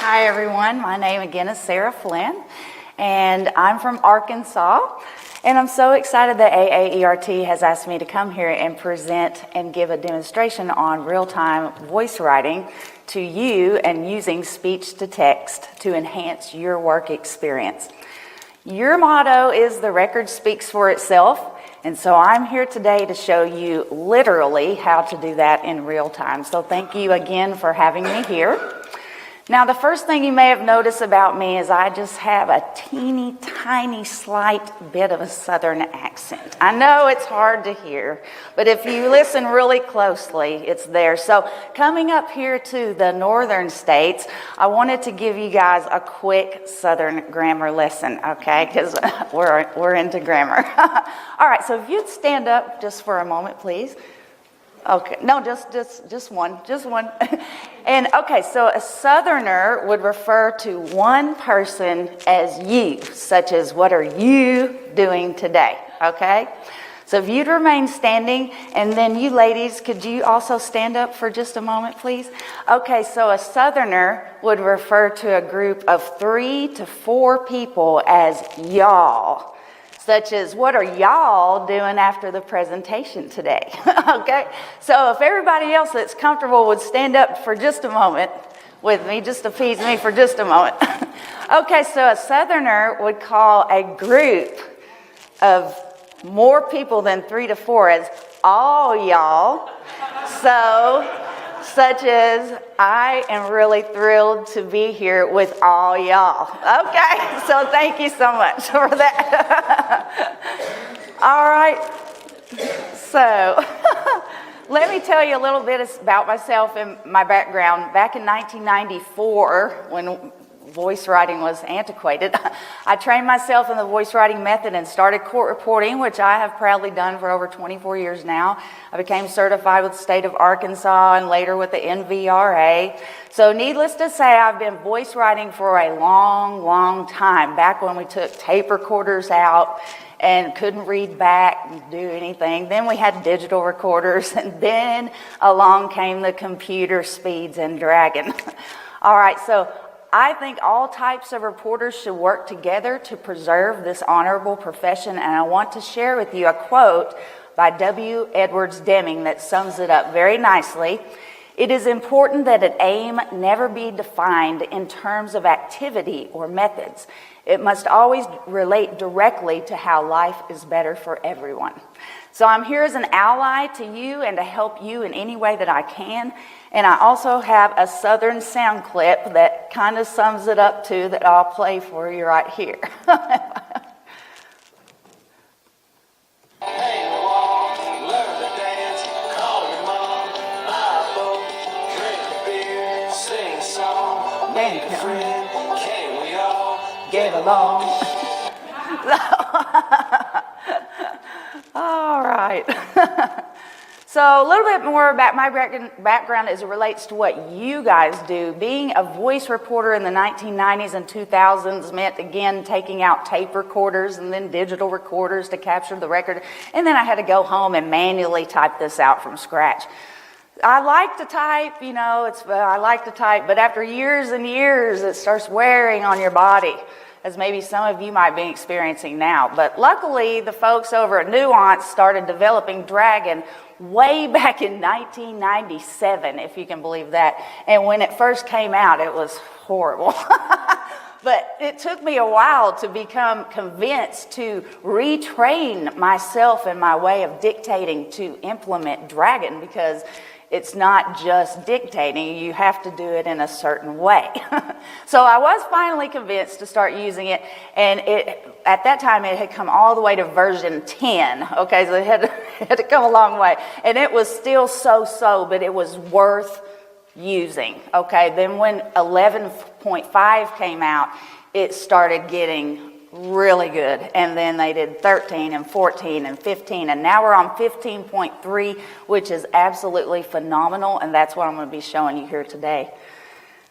Hi everyone, my name again is Sarah Flynn, and I'm from Arkansas, and I'm so excited that AAERT has asked me to come here and present and give a demonstration on real-time voice writing to you and using speech to text to enhance your work experience. Your motto is "the record speaks for itself," and so I'm here today to show you literally how to do that in real time. So thank you again for having me here. Now, the first thing you may have noticed about me is I just have a teeny tiny slight bit of a Southern accent. I know it's hard to hear, but if you listen really closely, it's there. So coming up here to the northern states, I wanted to give you guys a quick Southern grammar lesson, okay? Because we're into grammar. All right, so if you'd stand up just for a moment, please. Okay, no, just one. And okay, so a Southerner would refer to one person as you, such as, "What are you doing today?" Okay? So if you'd remain standing, and then you ladies, could you also stand up for just a moment, please? Okay, so a Southerner would refer to a group of 3 to 4 people as y'all. Such as, "What are y'all doing after the presentation today?" Okay? So if everybody else that's comfortable would stand up for just a moment with me, just to appease me for just a moment. Okay, so a Southerner would call a group of more people than 3 to 4 as all y'all. So, such as, "I am really thrilled to be here with all y'all." Okay, so thank you so much for that. All right, so let me tell you a little bit about myself and my background. Back in 1994, when voice writing was antiquated, I trained myself in the voice writing method and started court reporting, which I have proudly done for over 24 years now. I became certified with the state of Arkansas and later with the NVRA. So needless to say, I've been voice writing for a long time, back when we took tape recorders out and couldn't read back and do anything. Then we had digital recorders, and then along came the computer speeds and Dragon. All right, so I think all types of reporters should work together to preserve this honorable profession, and I want to share with you a quote by W. Edwards Deming that sums it up very nicely. "It is important that an aim never be defined in terms of activity or methods. It must always relate directly to how life is better for everyone." So I'm here as an ally to you and to help you in any way that I can. And I also have a Southern sound clip that kind of sums it up too, that I'll play for you right here. Get along. All right. So a little bit more about my background as it relates to what you guys do. Being a voice reporter in the 1990s and 2000s meant, again, taking out tape recorders and then digital recorders to capture the record. And then I had to go home and manually type this out from scratch. I like to type, I like to type, but after years and years, it starts wearing on your body, as maybe some of you might be experiencing now. But luckily, the folks over at Nuance started developing Dragon way back in 1997, if you can believe that. And when it first came out, it was horrible. But it took me a while to become convinced to retrain myself and my way of dictating to implement Dragon, because it's not just dictating, you have to do it in a certain way. So I was finally convinced to start using it, and at that time it had come all the way to version 10, okay, so it had to come a long way. And it was still so-so, but it was worth using, okay. Then when 11.5 came out, it started getting really good, and then they did 13 and 14 and 15, and now we're on 15.3, which is absolutely phenomenal, and that's what I'm going to be showing you here today.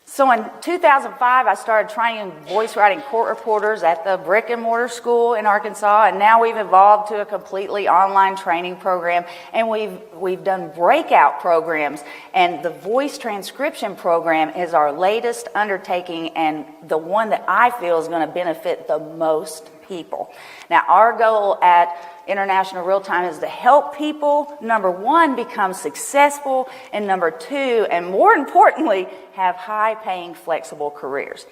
So in 2005, I started training voice writing court reporters at the brick and mortar school in Arkansas, and now we've evolved to a completely online training program, and we've done breakout programs, and the voice transcription program is our latest undertaking and the one that I feel is going to benefit the most people. Now, our goal at International Real Time is to help people, number one, become successful, and number two, and more importantly, have high-paying, flexible careers.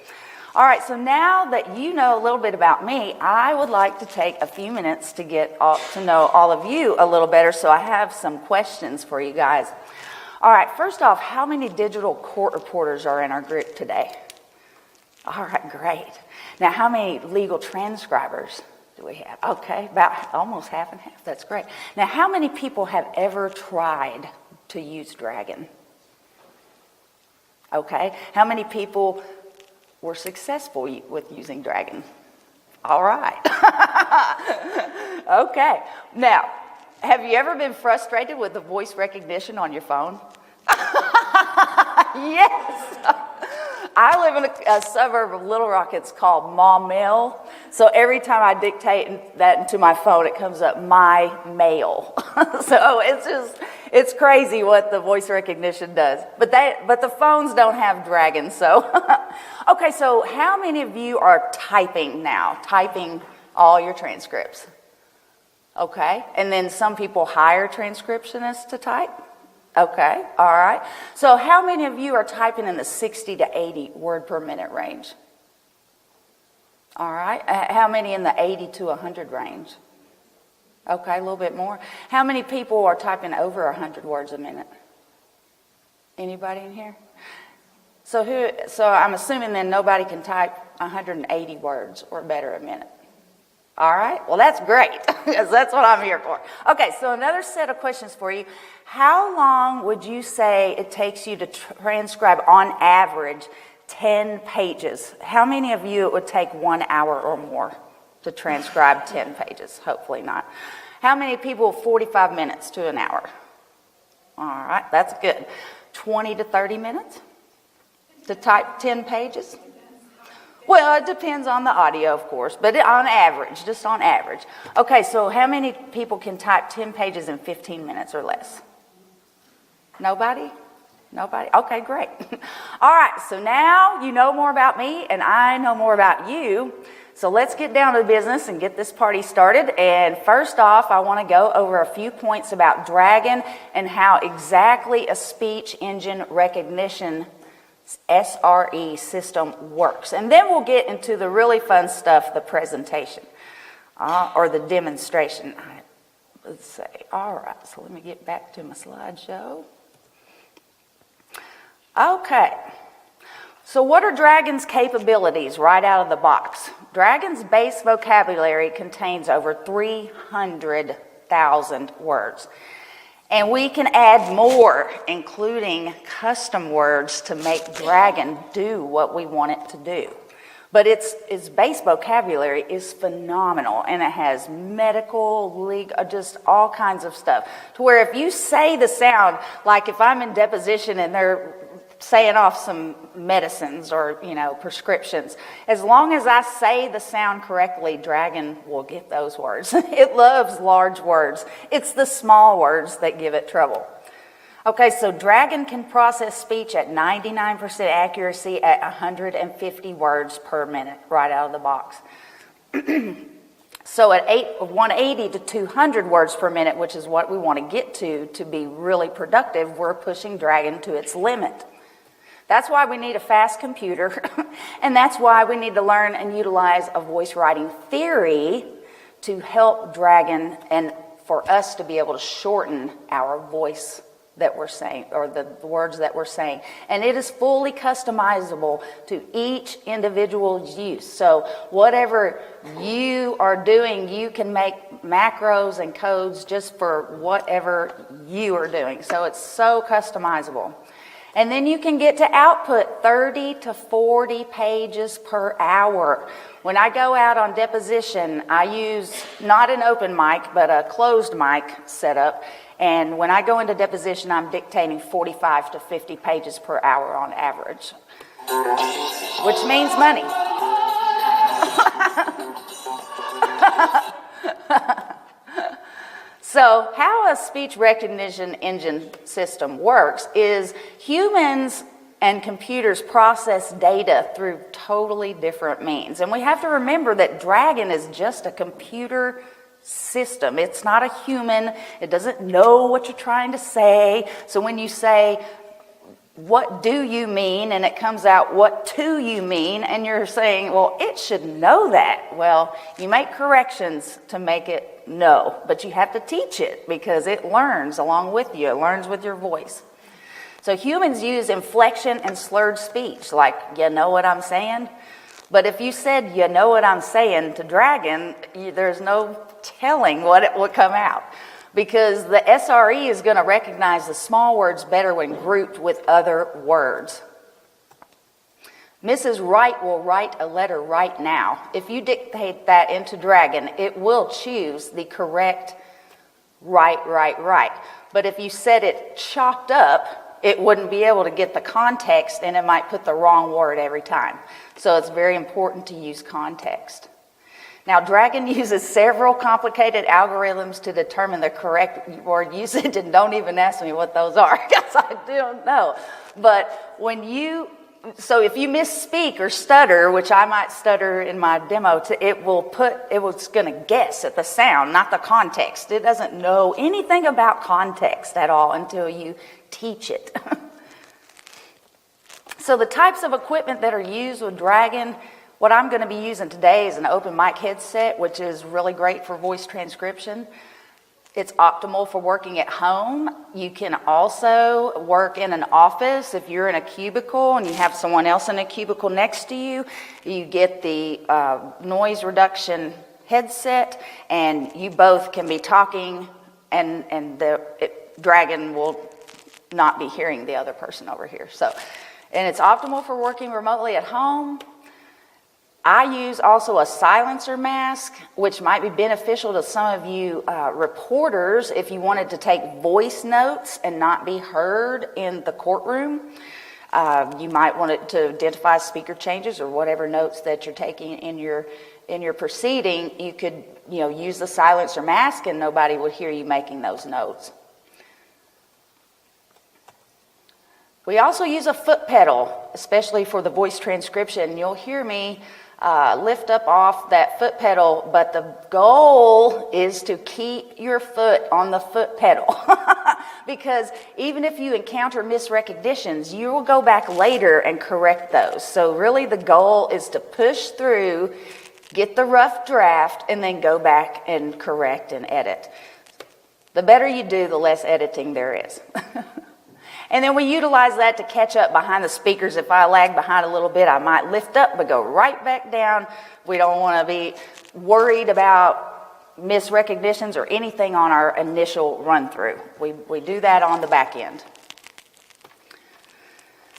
All right, so now that you know a little bit about me, I would like to take a few minutes to get to know all of you a little better, so I have some questions for you guys. All right, first off, how many digital court reporters are in our group today? All right, great. Now, how many legal transcribers do we have? Okay, about almost half and half. That's great. Now, how many people have ever tried to use Dragon? Okay, how many people were successful with using Dragon? All right. Okay, now, have you ever been frustrated with the voice recognition on your phone? Yes. I live in a suburb of Little Rock. It's called Maumelle. So every time I dictate that into my phone, it comes up my mail. So it's crazy what the voice recognition does. But the phones don't have Dragon. So okay. So how many of you are typing now? Typing all your transcripts? Okay. And then some people hire transcriptionists to type. Okay, all right. So how many of you are typing in the 60 to 80 word per minute range? All right. How many in the 80 to 100 range? Okay, a little bit more. How many people are typing over 100 words a minute? Anybody in here? So I'm assuming then nobody can type 180 words or better a minute. All right, well, that's great, because that's what I'm here for. Okay, so another set of questions for you. How long would you say it takes you to transcribe, on average, 10 pages? How many of you it would take 1 hour or more to transcribe 10 pages? Hopefully not. How many people 45 minutes to an hour? All right, that's good. 20 to 30 minutes to type 10 pages? Well, it depends on the audio, of course, but on average, just on average. Okay, so how many people can type 10 pages in 15 minutes or less? Nobody? Nobody? Okay, great. All right, so now you know more about me and I know more about you. So let's get down to business and get this party started. And first off, I want to go over a few points about Dragon and how exactly a speech engine recognition SRE system works. And then we'll get into the really fun stuff, the presentation or the demonstration. Let's see. All right, so let me get back to my slideshow. Okay. So what are Dragon's capabilities right out of the box? Dragon's base vocabulary contains over 300,000 words. And we can add more, including custom words, to make Dragon do what we want it to do. But its base vocabulary is phenomenal, and it has medical, legal, just all kinds of stuff. To where if you say the sound, like if I'm in deposition and they're saying off some medicines or, prescriptions, as long as I say the sound correctly, Dragon will get those words. It loves large words. It's the small words that give it trouble. Okay, so Dragon can process speech at 99% accuracy at 150 words per minute right out of the box. So at 180 to 200 words per minute, which is what we want to get to be really productive, we're pushing Dragon to its limit. That's why we need a fast computer, and that's why we need to learn and utilize a voice writing theory to help Dragon and for us to be able to shorten our voice that we're saying, or the words that we're saying. And it is fully customizable to each individual's use. So whatever you are doing, you can make macros and codes just for whatever you are doing. So it's so customizable. And then you can get to output 30 to 40 pages per hour. When I go out on deposition, I use not an open mic, but a closed mic setup. And when I go into deposition, I'm dictating 45 to 50 pages per hour on average. which means money. So how a speech recognition engine system works is humans and computers process data through totally different means. And we have to remember that Dragon is just a computer system. It's not a human. It doesn't know what you're trying to say. So when you say, "What do you mean?" and it comes out, "What do you mean?" and you're saying, well, it should know that. Well, you make corrections to make it know, but you have to teach it because it learns along with you. It learns with your voice. So humans use inflection and slurred speech, like, "You know what I'm saying?" But if you said, "You know what I'm saying" to Dragon, there's no telling what it would come out, because the SRE is going to recognize the small words better when grouped with other words. Mrs. Wright will write a letter right now. If you dictate that into Dragon, it will choose the correct right. But if you said it chopped up, it wouldn't be able to get the context, and it might put the wrong word every time. So it's very important to use context. Now, Dragon uses several complicated algorithms to determine the correct word usage, and don't even ask me what those are, because I don't know. But so if you misspeak or stutter, which I might stutter in my demo, it's going to guess at the sound, not the context. It doesn't know anything about context at all until you teach it. So the types of equipment that are used with Dragon, what I'm going to be using today is an open mic headset, which is really great for voice transcription. It's optimal for working at home. You can also work in an office. If you're in a cubicle and you have someone else in a cubicle next to you, you get the noise reduction headset, and you both can be talking, and Dragon will not be hearing the other person over here. And it's optimal for working remotely at home. I use also a silencer mask, which might be beneficial to some of you reporters if you wanted to take voice notes and not be heard in the courtroom. You might want it to identify speaker changes or whatever notes that you're taking in your proceeding. You could use the silencer mask and nobody would hear you making those notes. We also use a foot pedal, especially for the voice transcription. You'll hear me lift up off that foot pedal, but the goal is to keep your foot on the foot pedal. Because even if you encounter misrecognitions, you will go back later and correct those. So really the goal is to push through, get the rough draft, and then go back and correct and edit. The better you do, the less editing there is. And then we utilize that to catch up behind the speakers. If I lag behind a little bit, I might lift up but go right back down. We don't want to be worried about misrecognitions or anything on our initial run through. We do that on the back end.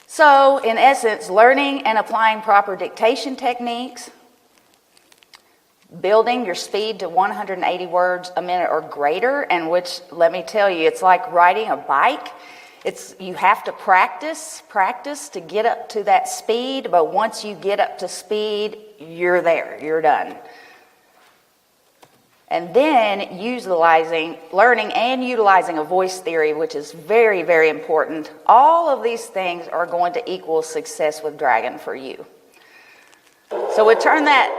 So in essence, learning and applying proper dictation techniques, building your speed to 180 words a minute or greater, and which, let me tell you, it's like riding a bike. You have to practice to get up to that speed, but once you get up to speed, you're there, you're done. And then learning and utilizing a voice theory, which is very, very important. All of these things are going to equal success with Dragon for you. So we turn that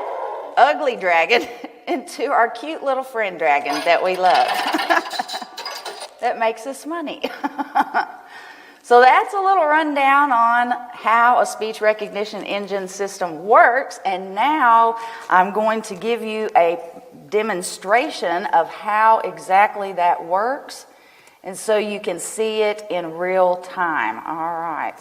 ugly dragon into our cute little friend dragon that we love. That makes us money. So that's a little rundown on how a speech recognition engine system works. And now I'm going to give you a demonstration of how exactly that works. And so you can see it in real time. All right.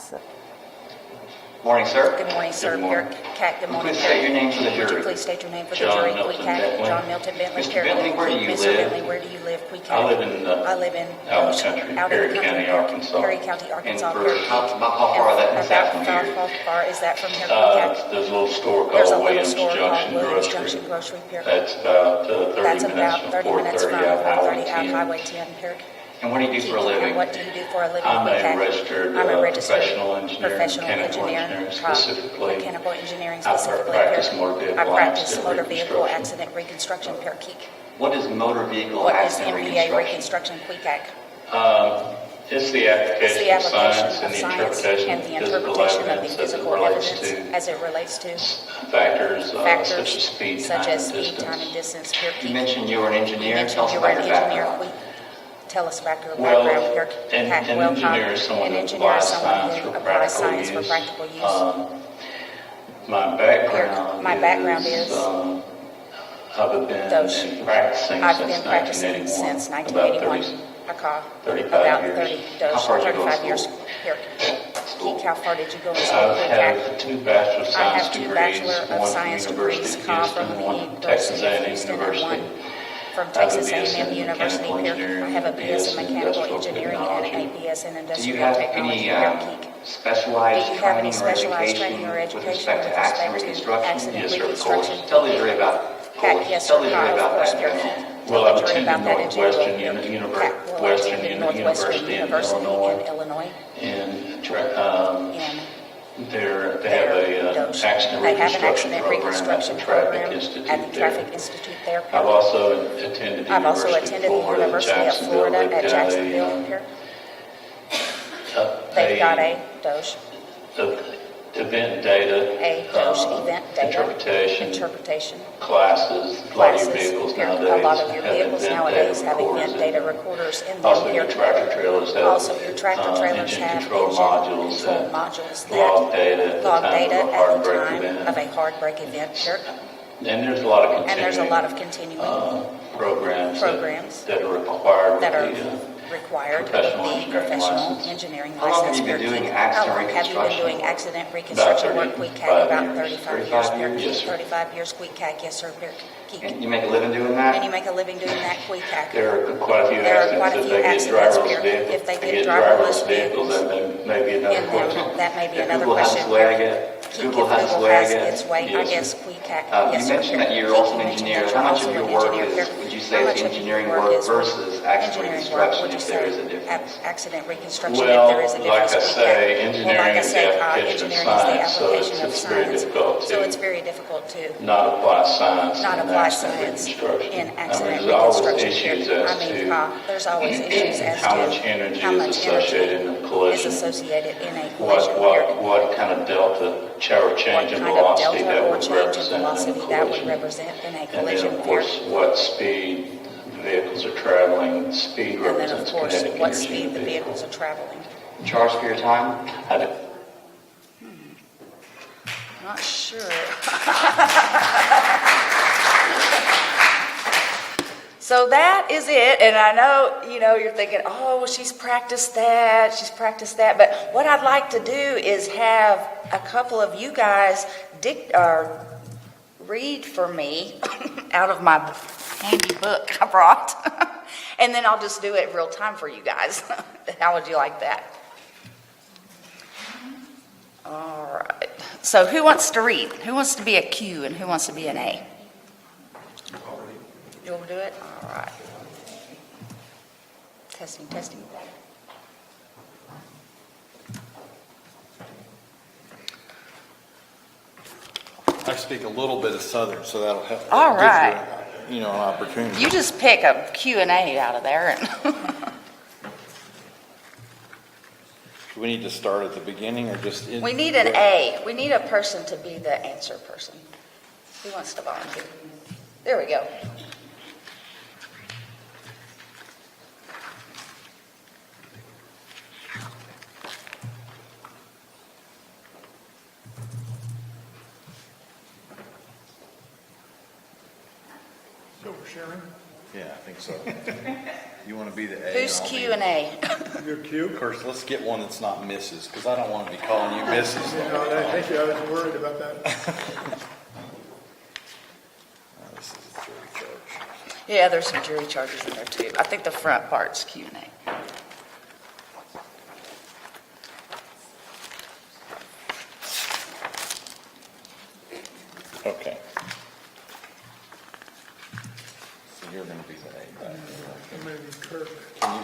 Morning, sir. Good morning, sir. Good morning. Cat, good morning. Please state your name for the jury. Would you please state your name for the John jury? Milton Cat. Bentley. John Milton Bentley. Mr. Bentley, where do you Mr. live? Bentley, where do you live? I live in out in the country, out in Perry the country, County, Arkansas. Perry County, Arkansas. And how far is that from here? How far is that from here? Cat? There's a little store There's a called little Williams store Junction called Williams Grocery. Junction Grocery, Perry. That's about 30 That's minutes about from 30 minutes from 430 out 430 out Highway 10. Highway 10, Perry. And what do you do for a And living? what do you do for a living? I'm QCAC? a registered I'm a registered professional engineer, professional mechanical engineer, engineer specifically. Mechanical engineering I specifically. practice here. motor vehicle I practice accident motor vehicle reconstruction. accident reconstruction per KEEK. What is motor vehicle What is accident MVA reconstruction? reconstruction QCAC? It's the It's the application of application science of and the science interpretation and of the physical interpretation of the evidence as it physical relates evidence to as it relates to factors factors such as speed, such time, as and speed, time, and distance. distance per You KEEK. mentioned you were an engineer. You Tell mentioned us you were about an your engineer. background. Tell us about your Well, background per an KEEK. Well, engineer is someone an who engineer applies is someone science who for applies practical science for use. practical use. My background My background is I've been Doge. practicing I've since been practicing 1981. since About 1981. About 35 years. 30, How Doge, far did you go to 35 years school? here. School. How far did you go in I school? have 2 Bachelor of I Science have 2 degrees, Bachelor of one Science from degrees, University of from Houston, the one from Texas University of A&M Houston and University. one from I have a Texas BS A&M in University mechanical here. engineering I have a and a BS in BS in mechanical industrial engineering and a technology. BS in Do you industrial have technology any here at KEEK. specialized Do you have any training or specialized training education or with education respect with to accident respect to reconstruction? accident Yes, sir, of course. reconstruction? Tell the jury about Yes, Tell sir, the jury of about course, that. here. General. Tell Well, I've the jury attended about that in general. Northwestern Well, Western attended Northwestern University in University in Illinois, Illinois. and And they have a accident they have an reconstruction accident program reconstruction at the Traffic program Institute at the there. Traffic Institute there. I've also attended the I've also University attended of the Florida, University of Jacksonville. Florida They've at got Jacksonville here. They've got a Doge, event data, a Doge event data interpretation classes. A lot of your vehicles here. nowadays A lot of your have vehicles event nowadays data have recorders event in data them. recorders in them Also, here. your tractor trailers have Also, your tractor trailers engine have control engine modules control that modules log that data at the log time data of a at hard the brake time event. of a hard brake event here. And there's a lot of And there's a lot of continuing programs programs that are required that are with the required professional the engineering professional license. engineering How long have license you been here. doing How accident long have you been reconstruction doing work? accident reconstruction work? 35 About years. 35 years 35 here. years? Yes, sir. 35 years QCAC, yes sir, here. And you make a living doing that? And you make a living doing that QCAC. There are quite a few There are quite a accidents few if they get accidents driverless here. vehicles. If they They get get driverless driverless vehicles, that may be another in question. them, that may be If another Google has question. its way, I guess. Keep Google has its way, I guess. its way, I Yes, guess, sir. QCAC. You Yes, sir. mentioned that you're Keep, also you an mentioned engineer. that How you're much of also your an work engineer. would you say How is much of your engineering work work is versus accident engineering work, reconstruction, would you if there is say? a difference? Accident reconstruction, if Well, there is a difference. like I say, QCAC. engineering Well, like I is the say, application of engineering is the science, so application of it's very science. difficult So it's to very difficult to not apply science not in apply accident science reconstruction. in I mean, accident there's always reconstruction issues here. as I mean, to there's always issues as how to much energy how is much associated in a energy is collision. associated in a collision What, here. what kind of delta or change in What kind of velocity delta that or would change in represent in a velocity that would collision. represent in a And then, collision of here. course, what speed the vehicles are traveling. Speed And then, of represents course, kinetic what energy speed in the the vehicle. vehicles are traveling. Charge for your time? Not sure. So that is it, and I know, you're thinking, oh, well, she's practiced that, but what I'd like to do is have a couple of you guys read for me out of my handy book I brought, and then I'll just do it real time for you guys. How would you like that? All right, so who wants to read? Who wants to be a Q and who wants to be an A? You'll do it? All right. Testing, testing. I speak a little bit of Southern, so that'll help. All gives right. you, an opportunity. You just pick a Q and A out of there. And Do we need to start at the beginning or just? we need an A. We need a person to be the answer person. Who wants to volunteer? There we go. So we're sharing. Yeah, I think so. You want to be the A? Who's I'll be- Q and A? Your cue. Of course, let's get one that's not Mrs., because I don't want to be calling you Mrs. Thank you, I was worried about that. Oh, this is a jury charge. Yeah, there's some jury charges in there too. I think the front part's Q and A. Okay. So you're going to be the A back there. Maybe Kirk. Can you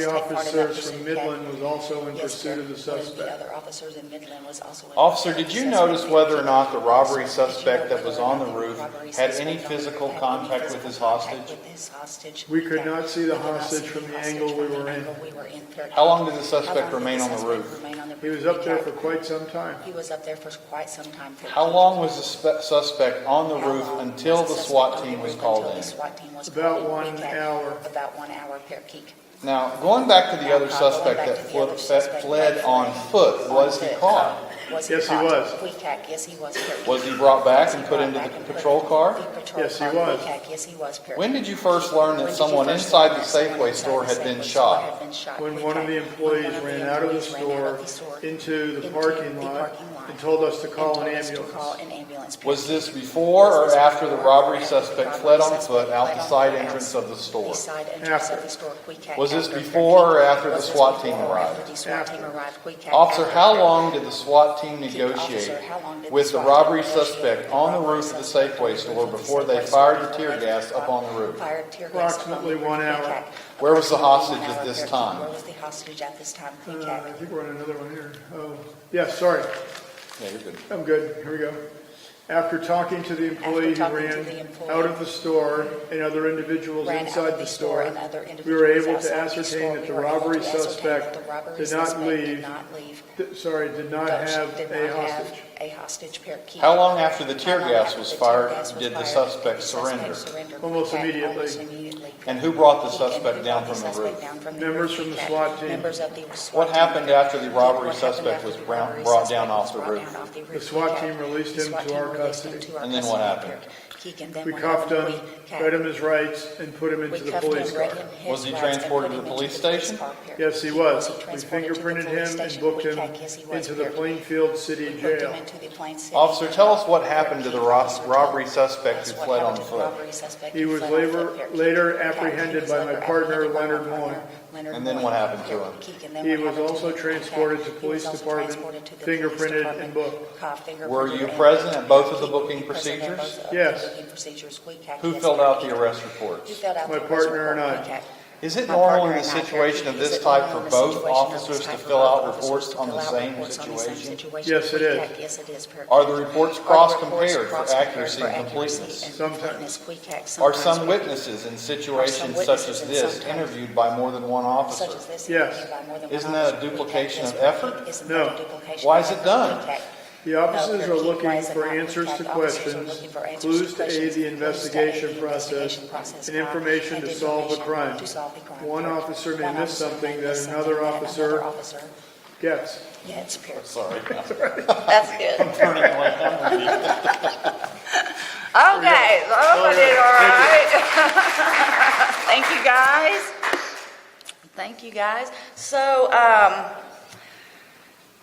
the take part in that officers pursuit. from Midland was also in Yes, pursuit of the one of suspect. the other officers in Midland was also in. Officer, did you notice whether or not the robbery suspect that was on the roof had any physical contact with his hostage? We could not see the hostage from the angle we were in. How long did the suspect remain on the roof? He was up there for quite some time. He was up there for quite some time. How long was the suspect on the roof until the SWAT team was called in? About 1 hour. About 1 hour per peak. Now, going back to the other suspect that fled on foot, was he caught? Yes, he was. Yes, he was. Was he brought back and put into the patrol car? Yes, he was. Yes, he was. When did you first learn that someone inside the Safeway store had been shot? When one of the employees ran out of the store into the parking lot and told us to call an ambulance. Was this before or after the robbery suspect fled on foot out the side entrance of the store? After. Was this before or after the SWAT team arrived? Officer, how long did the SWAT team negotiate with the robbery suspect on the roof of the Safeway store before they fired the tear gas up on the roof? Approximately 1 hour. Where was the hostage at this time? Where was the hostage at this time? I think we're on another one here. Oh, yeah, sorry. Yeah, you're good. I'm good. Here we go. After talking to the employee who ran out of the store and other individuals inside the store, we were able to ascertain that the robbery suspect did not have a hostage. How long after the tear gas was fired did the suspect surrender? Almost immediately. And who brought the suspect down from the roof? Members from the SWAT team. What happened after the robbery suspect was brought down off the roof? The SWAT team released him to our custody. And then what happened? We cuffed him, read him his rights, and put him into the police car. Was he transported to the police station? Yes, he was. We fingerprinted him and booked him into the Plainfield City Jail. Officer, tell us what happened to the robbery suspect who fled on foot. He was later apprehended by my partner, Leonard Moore. And then what happened to him? He was also transported to police department, fingerprinted, and booked. Were you present at both of the booking procedures? Yes. Who filled out the arrest reports? My partner and I. Is it normal in a situation of this type for both officers to fill out reports on the same situation? Yes, it is. Are the reports cross-compared for accuracy and completeness? Sometimes. Are some witnesses in situations such as this interviewed by more than one officer? Yes. Isn't that a duplication of effort? No. Why is it done? The officers are looking for answers to questions, clues to aid the investigation process, and information to solve a crime. One officer may miss something that another officer gets. Yeah, it's pure. Sorry. That's good. Turning like that. Okay, so I did all right. Thank you, guys. Thank you, guys. So,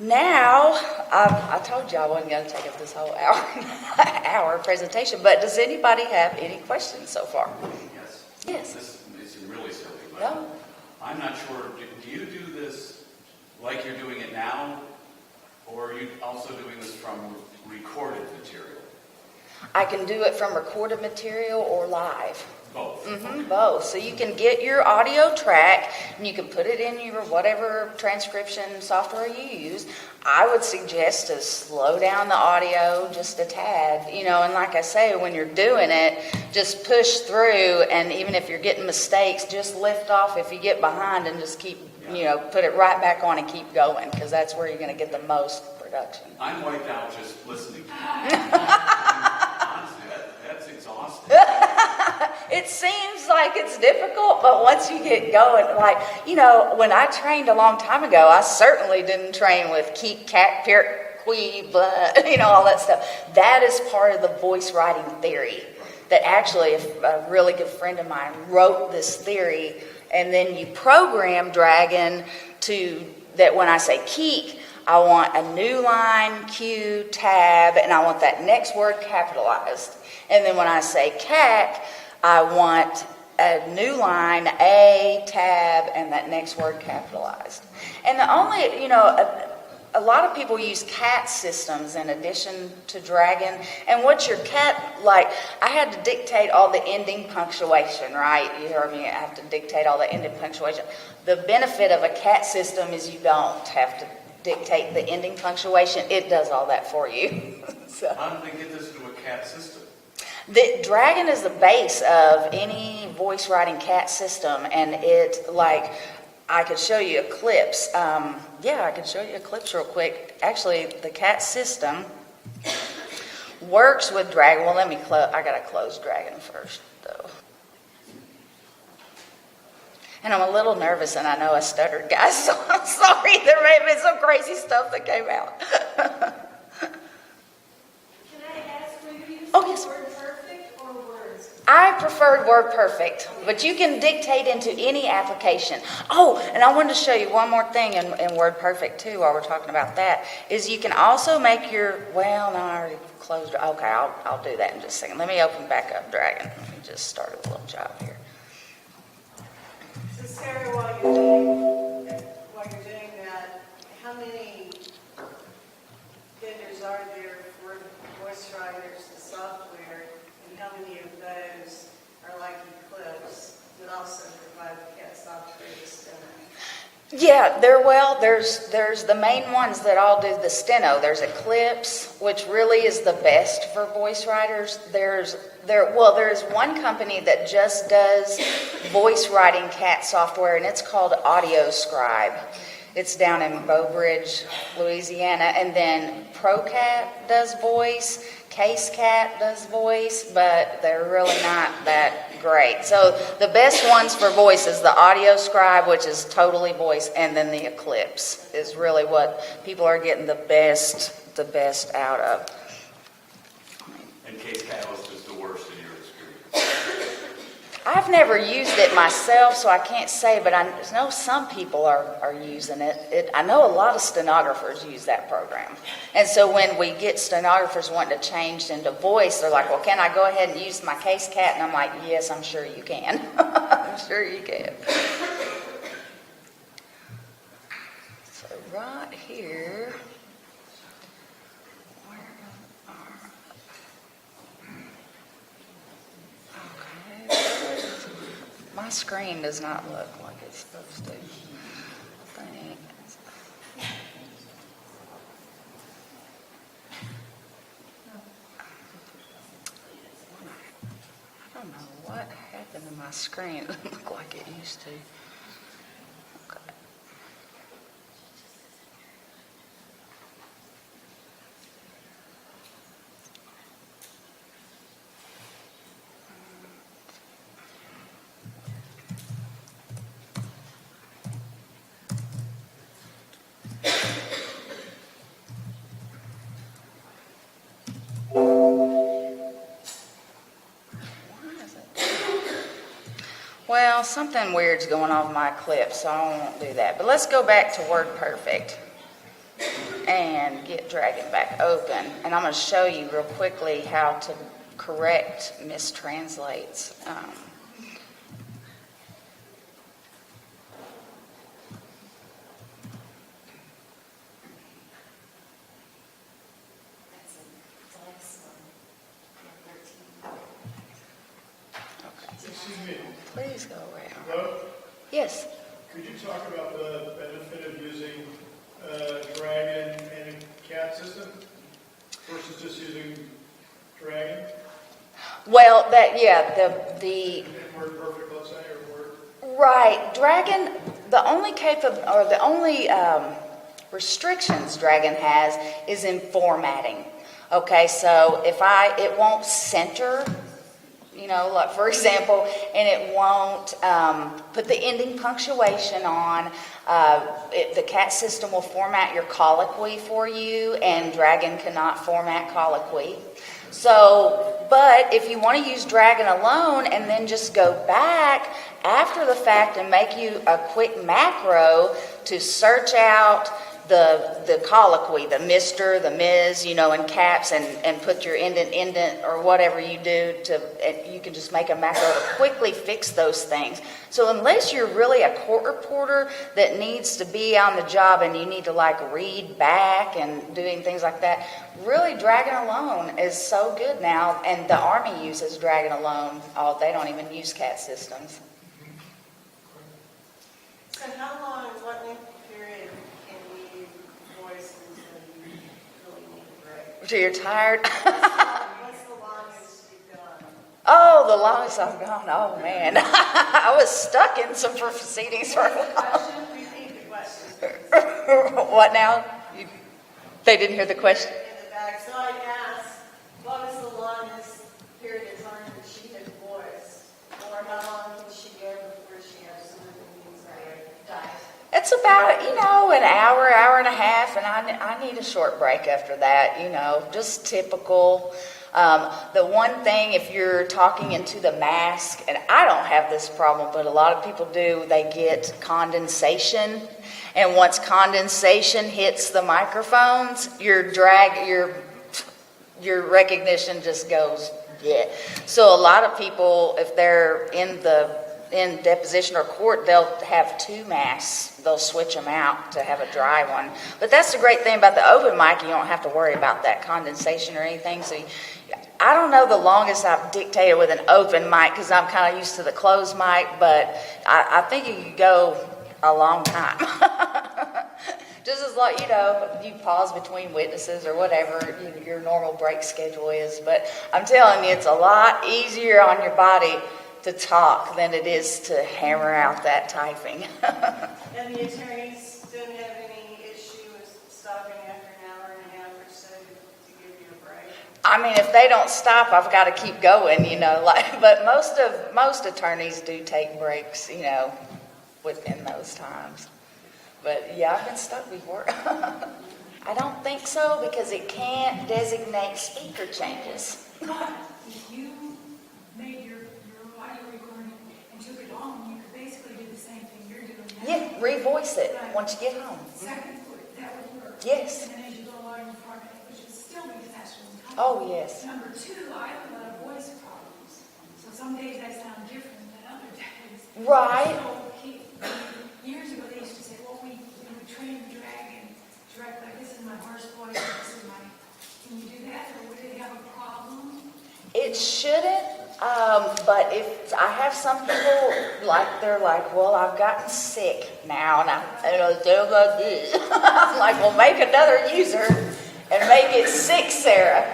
now, I told you I wasn't going to take up this whole hour presentation, but does anybody have any questions so far? Yes. Yes. This is really silly, but No? I'm not sure, do you do this like you're doing it now, or are you also doing this from recorded material? I can do it from recorded material or live. Both? Both. So you can get your audio track and you can put it in your whatever transcription software you use. I would suggest to slow down the audio just a tad, and like I say, when you're doing it, just push through, and even if you're getting mistakes, just lift off if you get behind and just keep, put it right back on and keep going, because that's where you're going to get the most production. I'm wiped out just listening to you. Honestly, that's exhausting. It seems like it's difficult, but once you get going, when I trained a long time ago, I certainly didn't train with keep, cat, parrot, qui, blah, all that stuff. That is part of the voice writing theory. That actually, a really good friend of mine wrote this theory, and then you program Dragon that when I say keep, I want a new line, Q, tab, and I want that next word capitalized. And then when I say cat, I want a new line, A, tab, and that next word capitalized. And the only, a lot of people use cat systems in addition to Dragon. And what's your cat like? I had to dictate all the ending punctuation, right? You heard me, I have to dictate all the ending punctuation. The benefit of a cat system is you don't have to dictate the ending punctuation. It does all that for you. So. How did they get this into a CAT system? The Dragon is the base of any voice writing cat system, and I could show you clips. I could show you clips real quick. Actually, the cat system works with Dragon. Well, I gotta close Dragon first, though. And I'm a little nervous, and I know I stuttered, guys, so I'm sorry. There may have been some crazy stuff that came out. Can I ask, will you use Oh, yes. word perfect or words? I preferred WordPerfect, but you can dictate into any application. Oh, and I wanted to show you one more thing in WordPerfect too, while we're talking about that, is you can also make your, well, no, I already closed it. Okay, I'll do that in just a second. Let me open back up Dragon. Let me just start a little job here. So Sarah, while you're doing that, how many vendors are there for voice writers, the software, and how many of those are like Eclipse that also provide the CAT software to Steno? Yeah, there's the main ones that all do the Steno. There's Eclipse, which really is the best for voice writers. There's one company that just does voice writing CAT software, and it's called Audio Scribe. It's down in Bow Bridge, Louisiana, and then ProCat does voice, CaseCat does voice, but they're really not that great. So the best ones for voice is the Audio Scribe, which is totally voice, and then the Eclipse is really what people are getting the best out of. And Case Cat was just the worst in your experience. I've never used it myself, so I can't say, but I know some people are using it. I know a lot of stenographers use that program. And so when we get stenographers wanting to change into voice, they're like, well, can I go ahead and use my Case Cat? And I'm like, yes, I'm sure you can. I'm sure you can. So right here, where are... Okay. My screen does not look like it's supposed to. I don't know what happened to my screen. It doesn't look like it used to. Okay. Well, something weird's going on with my clip, so I won't do that. But let's go back to WordPerfect and get Dragon back open. And I'm going to show you real quickly how to correct mistranslates. Excuse me. Please go away. Hello? Yes. Could you talk about the benefit of using Dragon and a CAT system versus just using Dragon? Well, the And WordPerfect, let's say, or Word? right, Dragon, the only restrictions Dragon has is in formatting. Okay, so it won't center, like for example, and it won't put the ending punctuation on. The CAT system will format your colloquy for you, and Dragon cannot format colloquy. So, but if you want to use Dragon alone and then just go back after the fact and make you a quick macro to search out the colloquy, the Mr., the Ms., in caps and put your indent or whatever you do and you can just make a macro to quickly fix those things. So unless you're really a court reporter that needs to be on the job and you need to read back and doing things like that, really Dragon alone is so good now, and the Army uses Dragon alone. They don't even use CAT systems. So how long, what length period can you voice until you really need a break? So you're tired? What's the longest you've gone? Oh, the longest I've gone. Oh, man. I was stuck in some proceedings for a while. Question, repeat the question. What now? They didn't hear the question? In the back. So I asked, what was the longest period of time that she had voiced? Or how long can she go before she absolutely It's about, an hour, hour and a half, and I need a short break after that, just typical. The one thing, if you're talking into the mask, and I don't have this problem, but a lot of people do, they get condensation. And once condensation hits the microphones, your recognition just goes, yeah. So a lot of people, if they're in deposition or court, they'll have two masks. They'll switch them out to have a dry one. But that's the great thing about the open mic. You don't have to worry about that condensation or anything. So I don't know the longest I've dictated with an open mic because I'm kind of used to the closed mic, but I think you could go a long time. Just as like, you pause between witnesses or whatever your normal break schedule is. But I'm telling you, it's a lot easier on your body to talk than it is to hammer out that typing. And the attorneys don't have any issue with stopping after an hour and a half or so to give you a break? I mean, if they don't stop, I've got to keep going, but most attorneys do take breaks, within those times. But yeah, I've been stuck before. I don't think so because it can't designate speaker changes. But if you made your audio recording and took it home, you could basically do the same thing you're doing now. Yeah, revoice it once you get home. Second, that would work. Yes. And then as you go along in front, which would still be detachable. Oh, yes. Number two, I have a lot of voice problems. So some days I sound different than other days. Right. Years ago, they used to say, well, we would train the dragon direct like this in my harsh voice, this in my, can you do that, or would it have a problem? It shouldn't, but if I have some people they're like, well, I've gotten sick now, and I don't like this. I'm like, well, make another user and make it sick, Sarah.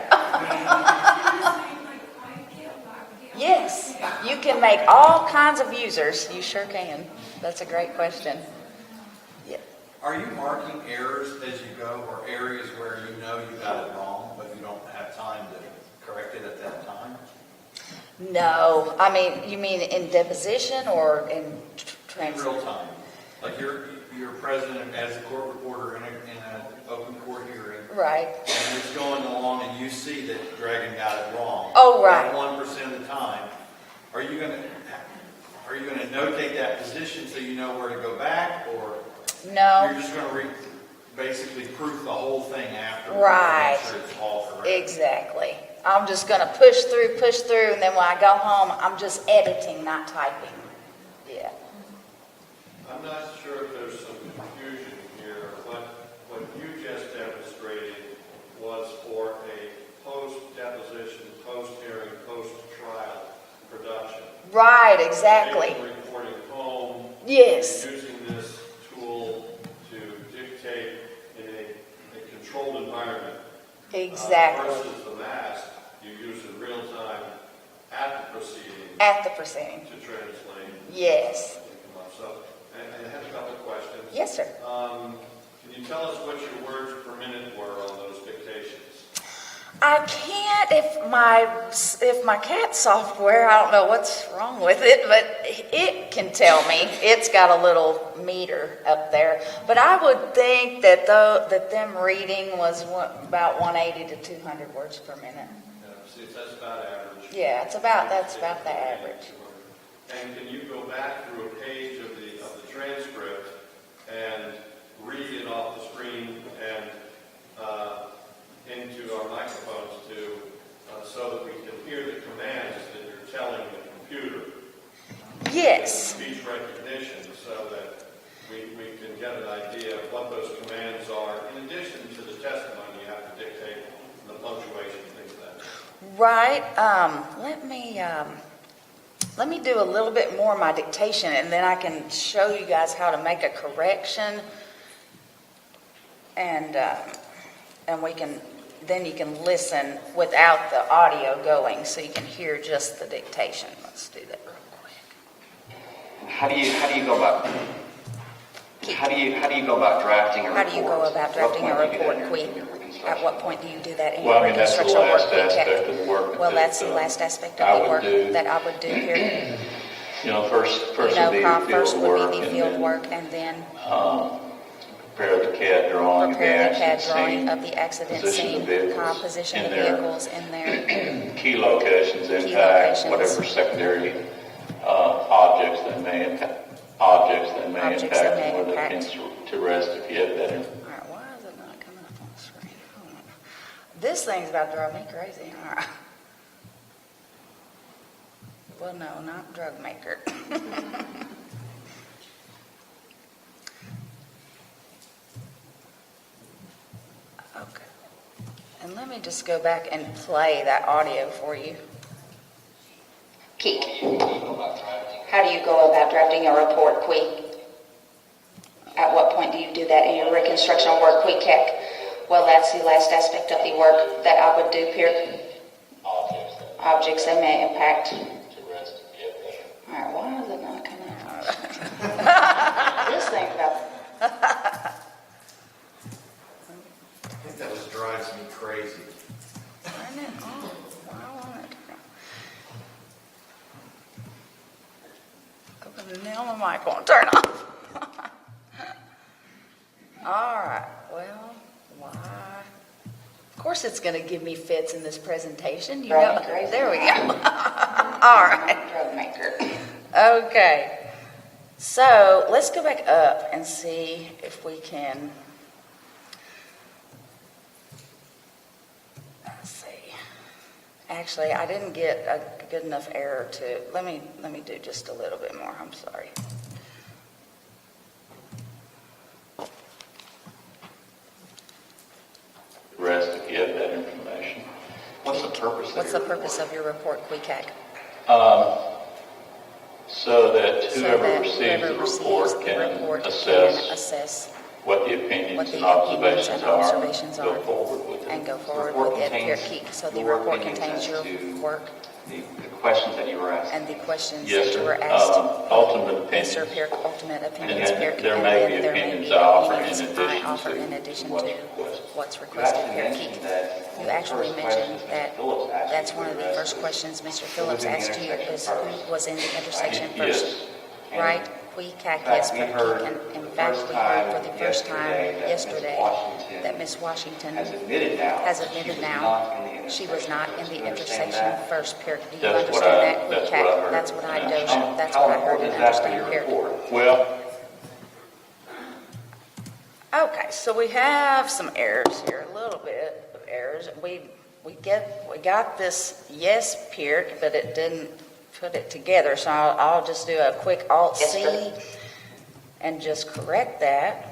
Yes, you can make all kinds of users. You sure can. That's a great question. Yeah. Are you marking errors as you go, or areas where you know you got it wrong, but you don't have time to correct it at that time? No, I mean, you mean in deposition or in In transcription? real time. Like you're president as a court reporter in an open court hearing, Right. and it's going along and you see that Dragon got it wrong. Oh, right. 1% of the time. Are you going to notate that position so you know where to go back, or No. you're just going to basically proof the whole thing after? Right. Make sure it's all correct. Exactly. I'm just going to push through, and then when I go home, I'm just editing, not typing. Yeah. I'm not sure if there's some confusion here. What you just demonstrated was for a post-deposition, post-hearing, post-trial production. Right, exactly. Taking the recording home. Yes. Using this tool to dictate in a controlled environment. Exactly. Versus the mask, you use in real time at the proceeding At the proceeding. to translate. Yes. So, and I have a couple of questions. Yes, sir. Can you tell us what your words per minute were on those dictations? I can't if my CAT software, I don't know what's wrong with it, but it can tell me. It's got a little meter up there. But I would think that them reading was about 180 to 200 words per minute. See, that's about average. Yeah, that's about the average. And can you go back through a page of the transcript and read it off the screen and into our microphones so that we can hear the commands that you're telling the computer? Yes. Speech recognition, so that we can get an idea of what those commands are, in addition to the testimony you have to dictate, and the punctuation, things like that. Right. Let me do a little bit more of my dictation, and then I can show you guys how to make a correction, and then you can listen without the audio going, so you can hear just the dictation. Let's do that real quick. How do you go about drafting a report? How do you go about drafting a report, Queen? At what point do you do that in your That's the reconstruction work? last aspect of the work. Well, that's the last aspect of the work that I would do here. First You know, would be the first field would work be the and field then work and then prepare the CAD drawing of the prepare the CAD accident drawing scene, of the accident position scene, the vehicles position in the there. vehicles in there, Key locations impact, locations. whatever secondary objects that may impact, and where they pins to rest if you have that in. All right, why is it not coming up on the screen? Hold on. This thing's about to drive me crazy. All right. Well, no, not drug maker. Okay. And let me just go back and play that audio for you. Keek. How do you go about drafting a report, Queek? At what point do you do that in your reconstruction work, Queek Keck? Well, that's the last aspect of the work that I would do, Pierre. Objects that may impact. All right, why is it not coming out? This thing about... I think that just drives me crazy. Turn it on. Why won't it turn on? Open the nail on the mic won't turn off. All right, well, why? Of course it's going to give me fits in this presentation. You know, there we go. All right. Drug maker. Okay. So let's go back up and see if we can. Let's see. Actually, I didn't get a good enough error to. Let me do just a little bit more. I'm sorry. Rest if you have that information. What's the purpose of What's the purpose of your report, QuickHack? So that whoever receives the report can assess what the opinions and observations are, go forward with it. And go forward report with it, Pierre contains Keek. So the your report opinions contains your as to work The questions that you were asked. and the questions Yes, that you sir. were asked. Ultimate Yes, sir, opinions. Pierre, ultimate opinions, then Pierre. there and may then be there may opinions be I offer opinions in I addition offer to in addition what's to requested. what's You requested, actually Pierre mentioned Keek. that You actually mentioned that that's one of the asked first you questions Mr. who Phillips was in the asked you intersection is first. who was in the intersection Yes. first, And right? We in yes, fact, we Pierre heard Keek. And for in the fact, first we heard for time the first time yesterday yesterday that Ms. that Ms. Washington has admitted now she was not in the intersection that? first, Pierre. Do you That's what understand I- that, that's Quick what I Cat? heard. That's what I Yeah. know. That's How what I heard important and is that for understand, your Pierre. report? Well, Okay, so we have some errors here, a little bit of errors. We got this yes, Pierre, but it didn't put it together. So I'll just do a quick Alt-C Yes, and just correct that.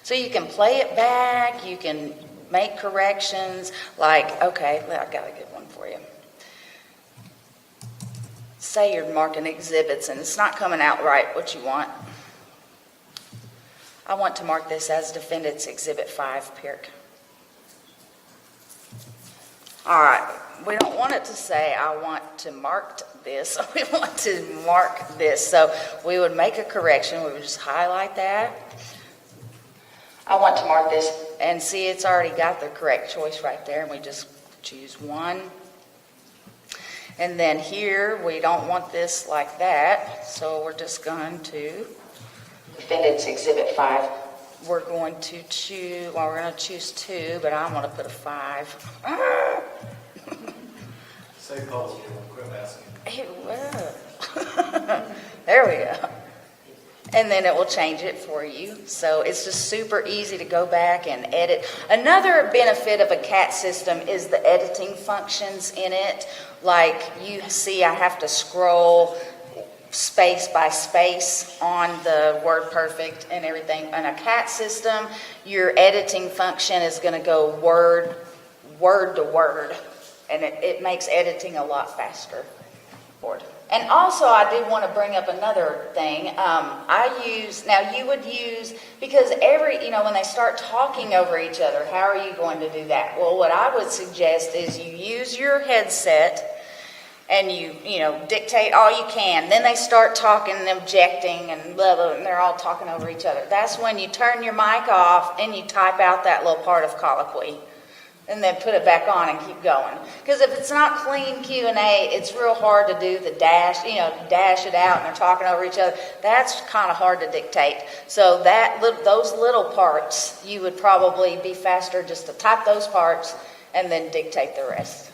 So you can play it back, you can make corrections, like, okay, I got a good one for you. Say you're marking exhibits and it's not coming out right what you want. I want to mark this as Defendant's Exhibit 5, Pirk. All right, we don't want it to say, I want to mark this. We want to mark this. So we would make a correction. We would just highlight that. I want to mark this. And see, it's already got the correct choice right there. And we just choose one. And then here, we don't want this like that. So we're just going to... Defendant's Exhibit 5. We're going to choose, well, we're going to choose 2, but I'm going to put a 5. Say publicly, quit asking. It will. There we go. And then it will change it for you. So it's just super easy to go back and edit. Another benefit of a CAT system is the editing functions in it. Like you see, I have to scroll space by space on the WordPerfect and everything. In a CAT system, your editing function is going to go word to word, and it makes editing a lot faster. And also, I did want to bring up another thing. You would use, because when they start talking over each other, how are you going to do that? Well, what I would suggest is you use your headset and you dictate all you can. Then they start talking and objecting and blah, blah, and they're all talking over each other. That's when you turn your mic off and you type out that little part of colloquy. and then put it back on and keep going. Because if it's not clean Q&A, it's real hard to do the dash, dash it out and they're talking over each other. That's kind of hard to dictate. So those little parts, you would probably be faster just to type those parts and then dictate the rest.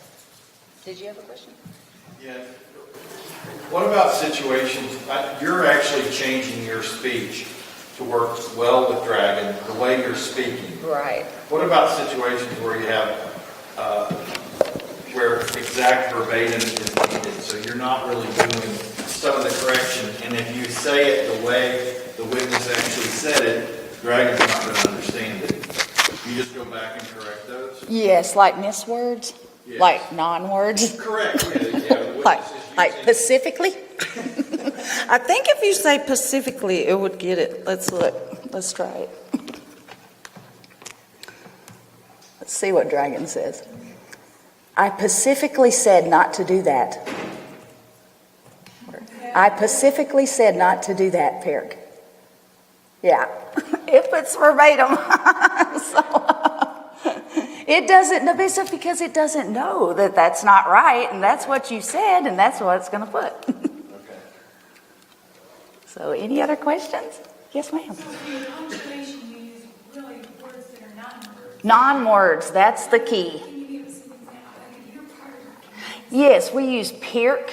Did you have a question? Yeah. What about situations, you're actually changing your speech to work well with Dragon, the way you're speaking. Right. What about situations where you have, where exact verbatim is needed, so you're not really doing some of the correction, and if you say it the way the witness actually said it, Dragon's not going to understand it. You just go back and correct those? Yes, like miswords, Yes. like non-words. Correct, yeah. Like specifically? I think if you say specifically, it would get it. Let's look. Let's try it. Let's see what Dragon says. I specifically said not to do that. I specifically said not to do that, Perk. Yeah. If it's verbatim. It doesn't, no, it's because it doesn't know that that's not right, and that's what you said, and that's what it's going to put. Okay. So, any other questions? Yes, ma'am. So for your punctuation, you use really words that are non-words. Non-words, that's the key. Can you give us an example? Like your part of it. Yes, we use PIRC.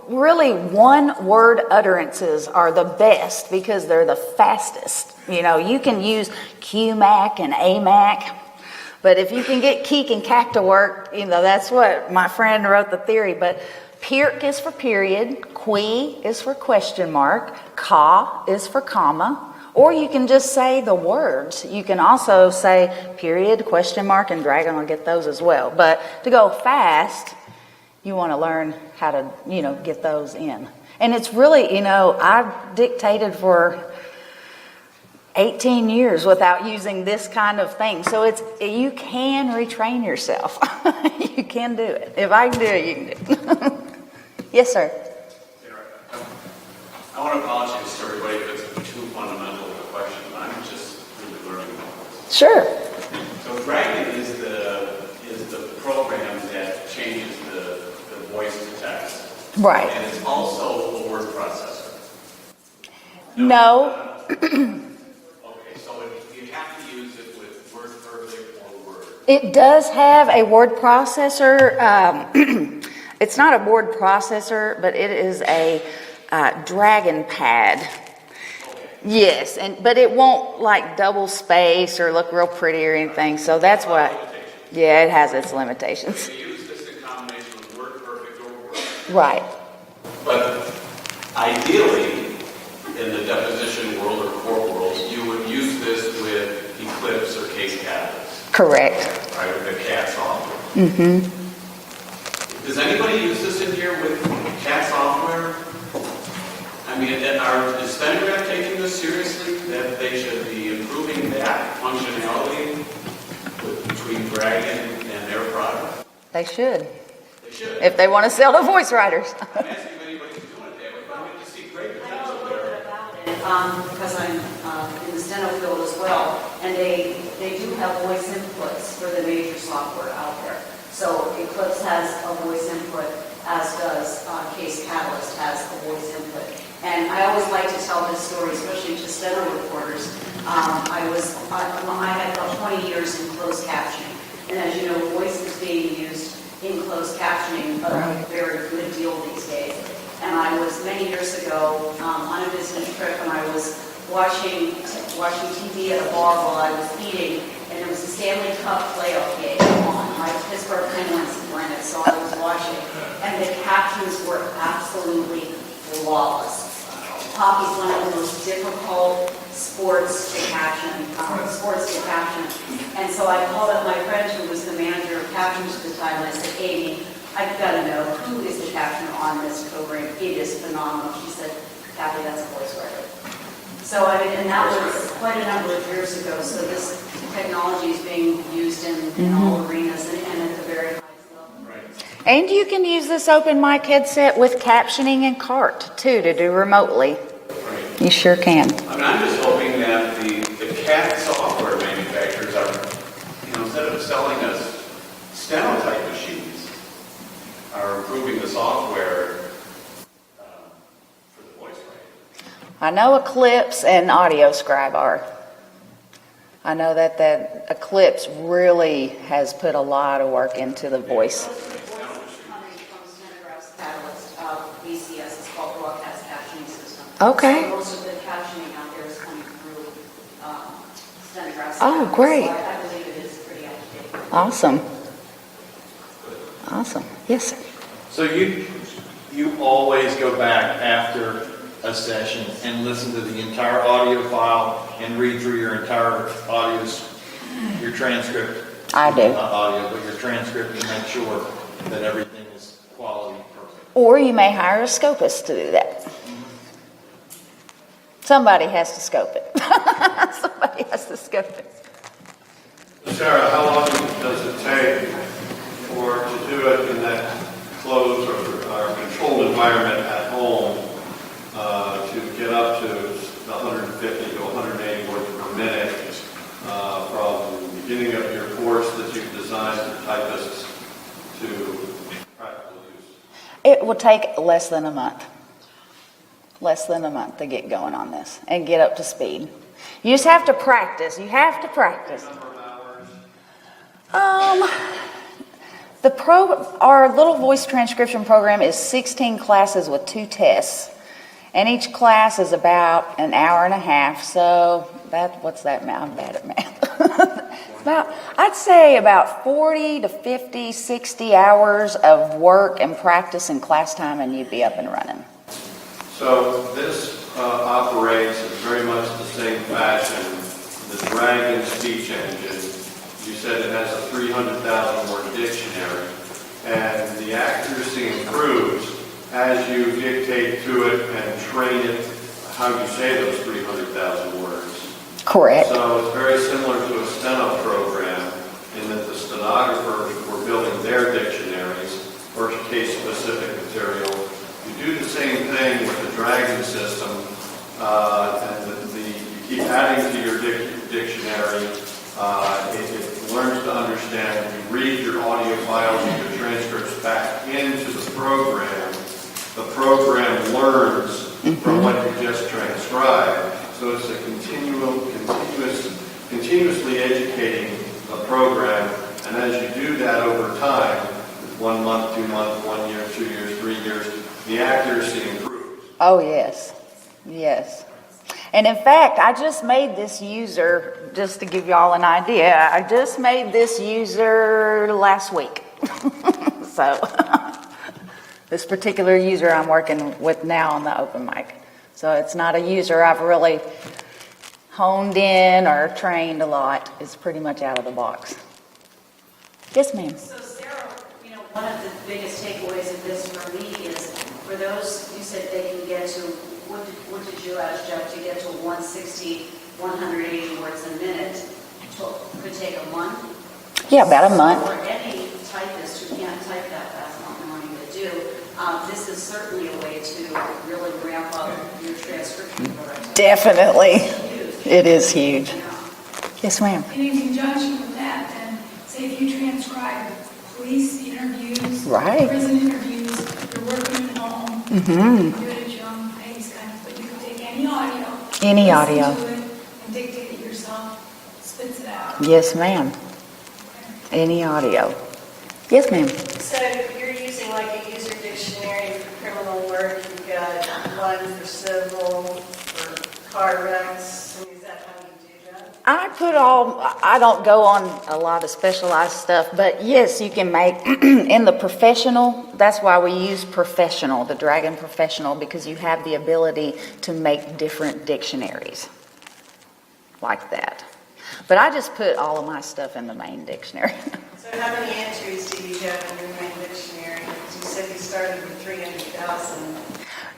Really, one-word utterances are the best because they're the fastest. You can use QMAC and AMAC. But if you can get keek and cack to work, that's what my friend wrote the theory. But PIRC is for period, qui is for question mark, ka is for comma, or you can just say the words. You can also say period, question mark, and Dragon will get those as well. But to go fast, you want to learn how to, get those in. And it's really, I've dictated for 18 years without using this kind of thing. So you can retrain yourself. You can do it. If I can do it, you can do it. Yes, sir. I want to apologize to everybody if it's too fundamental of a question, but I'm just really learning about this. Sure. So Dragon is the program that changes the voice to text. Right. And it's also a word processor. No. You have to use it with word perfect or word. It does have a word processor. It's not a word processor, but it is a Dragon pad. Okay. Yes, but it won't like double space or look real pretty or anything. So that's why. Yeah, it has its limitations. So you use this in combination with word perfect or word. Right. But ideally, in the deposition world or court world, you would use this with Eclipse or Case Catalyst. Correct. Right, with the CAT software. Mm-hmm. Does anybody use this in here with CAT software? I mean, is Stenograph taking this seriously, that they should be improving that functionality between Dragon and their product? They should. They should. If they want to sell to voice writers. I'm asking if anybody's doing it that way, but I just see great I know potential a little there. bit about it, because I'm in the steno field as well, and they do have voice inputs for the major software out there. So Eclipse has a voice input, as does Case Catalyst has a voice input. And I always like to tell this story, especially to steno reporters. I had about 20 years in closed captioning, and as you know, voice is being used in closed captioning a very good deal these days. And I was many years ago on a business trip, and I was watching TV at a bar while I was eating, and there was a Stanley Cup playoff game on. My Pittsburgh Penguins were in it, so I was watching, and the captions were absolutely flawless. Hockey's one of the most difficult sports to caption. And so I called up my friend who was the manager of captions at the time, and I said, Amy, I've got to know who is the captioner on this program. It is phenomenal. She said, Kathy, that's a voice writer. So and that was quite a number of years ago. So this technology is being used in all arenas and at the very highest level. Right. And you can use this open mic headset with captioning and cart, too, to do remotely. Right. You sure can. I mean, I'm just hoping that the CAT software manufacturers are, instead of selling us stenotype machines are improving the software for the voice writing. I know Eclipse and AudioScribe are. I know that Eclipse really has put a lot of work into the voice. Most of the voice is coming from Stenograph's Catalyst, BCS, it's called Broadcast Captioning System. Okay. So most of the captioning out there is coming through Stenograph's Oh, Catalyst. great. So I believe it is pretty accurate. Awesome. Awesome. Yes, sir. So you always go back after a session and listen to the entire audio file and read through your entire your transcript. I do. Not audio, but your transcript to make sure that everything is quality perfect. Or you may hire a scopist to do that. Somebody has to scope it. Somebody has to scope it. Sarah, how long does it take to do it in that closed or controlled environment at home to get up to the 150 to 180 words per minute from the beginning of your course that you've designed for typists to practical use? It will take less than a month. Less than a month to get going on this and get up to speed. You just have to practice. You have to practice. Our little voice transcription program is 16 classes with 2 tests. And each class is about an hour and a half. So what's that math? I'm bad at math. I'd say about 40 to 50, 60 hours of work and practice and class time, and you'd be up and running. So this operates in very much the same fashion. The Dragon speech engine, you said it has a 300,000 word dictionary, and the accuracy improves as you dictate to it and train it how you say those 300,000 words. Correct. So it's very similar to a steno program in that the stenographers were building their dictionaries for case-specific material. You do the same thing with the Dragon system, and you keep adding to your dictionary. It learns to understand. You read your audio files and your transcripts back into the program. The program learns from what you just transcribed. So it's a continuously educating the program. And as you do that over time, 1 month, 2 months, 1 year, 2 years, 3 years, the accuracy improves. Oh, yes. Yes. And in fact, I just made this user, just to give y'all an idea, I just made this user last week. So, this particular user I'm working with now on the open mic. So it's not a user I've really honed in or trained a lot. It's pretty much out of the box. Yes, ma'am. So Sarah, one of the biggest takeaways of this for me is, for those, you said they can get to, what did you ask, Jeff, to get to 160, 180 words a minute, could take a month? Yeah, about a month. For any typist who can't type that fast, not knowing to do, this is certainly a way to really ramp up your transcription productivity. Definitely. It is huge. Yes, ma'am. And in conjunction with that, then, say if you transcribe police interviews, Right. prison interviews, you're working at home, Mm-hmm. you're at a young pace kind of, but you can take any audio. Any listen audio. to it, and dictate it yourself, spits it out. Yes, ma'am. Any audio. Yes, ma'am. So you're using like a user dictionary for criminal work, you've got one for civil, for car wrecks, I mean, is that how you do that? I don't go on a lot of specialized stuff, but yes, you can make, in the professional, that's why we use professional, the Dragon Professional, because you have the ability to make different dictionaries like that. But I just put all of my stuff in the main dictionary. So how many entries do you have in your main dictionary? You said you started with 300,000.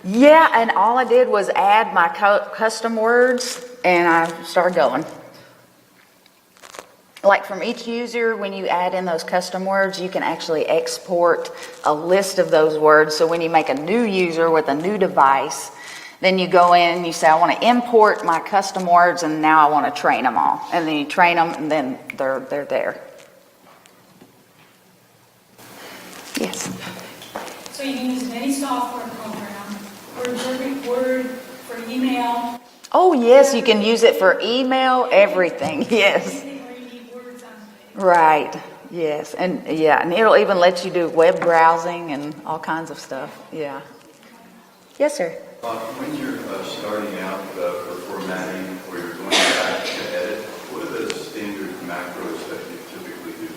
Yeah, and all I did was add my custom words, and I started going. Like from each user, when you add in those custom words, you can actually export a list of those words. So when you make a new user with a new device, then you go in and you say, I want to import my custom words, and now I want to train them all. And then you train them, and then they're there. So you can use any software program, Word for email. Oh, yes, you can use it for email, everything, yes. Anything where you need words on it. Right, yes, and it'll even let you do web browsing and all kinds of stuff, yeah. Yes, sir. When you're starting out for formatting or you're going back to edit, what are the standard macros that you typically use?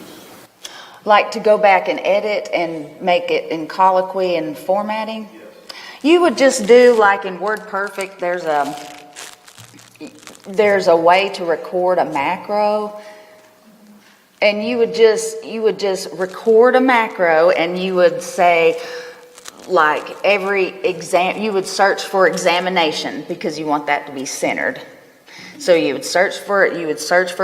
Like to go back and edit and make it in colloquy and formatting? Yes. You would just do like in WordPerfect, there's a way to record a macro. And you would just record a macro and you would say, like you would search for examination because you want that to be centered. So you would search for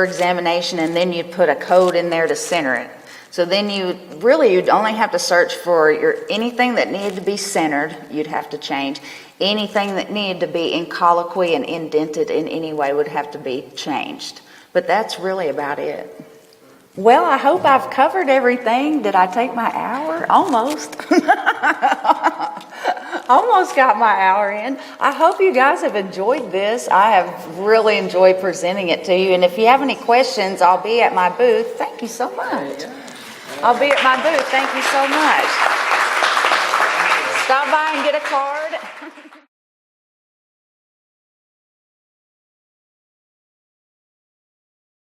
examination and then you'd put a code in there to center it. So then you'd only have to search for anything that needed to be centered, you'd have to change. Anything that needed to be in colloquy and indented in any way would have to be changed. But that's really about it. Well, I hope I've covered everything. Did I take my hour? Almost. Almost got my hour in. I hope you guys have enjoyed this. I have really enjoyed presenting it to you. And if you have any questions, I'll be at my booth. Thank you so much. I'll be at my booth. Thank you so much. Stop by and get a card.